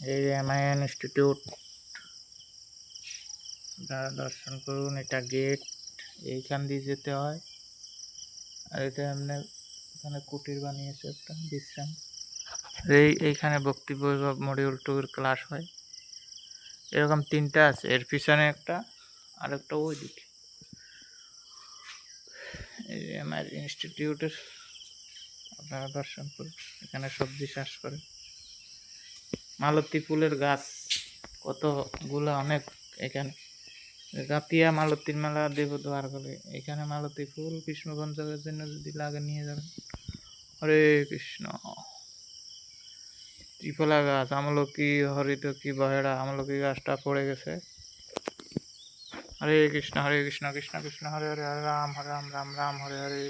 এই MI institute আপনারা দর্শন করুন। এটা গেট, এইখান দিয়ে যেতে হয়। আর এটা এমনি এখানে কুটির বানিয়েছে একটা বিশ্রাম। এইখানে ভক্তি বৈভব মডিউল 2 এর ক্লাস হয়। এরকম 3টা আছে, এর পিছনে একটা, আর একটা ওই দিকে। এই যে এমআই ইনস্টিটিউটের আপনারা দর্শন করুন। এখানে সবজি চাষ করে। মালতী ফুলের গাছ কতগুলো, অনেক। এখানে গাতিয়া মালতীর মেলা দেবদ্বার বলে। এখানে মালতী ফুল কৃষ্ণ পঞ্চকের জন্য যদি লাগে নিয়ে যাবেন। হরে কৃষ্ণ। ত্রিফলা গাছ, আমলকি, হরিতকি, বহেড়া। আমলকি গাছটা পড়ে গেছে। হরে কৃষ্ণ কৃষ্ণ কৃষ্ণ হরে হরে, হরে রাম রাম রাম হরে হরে।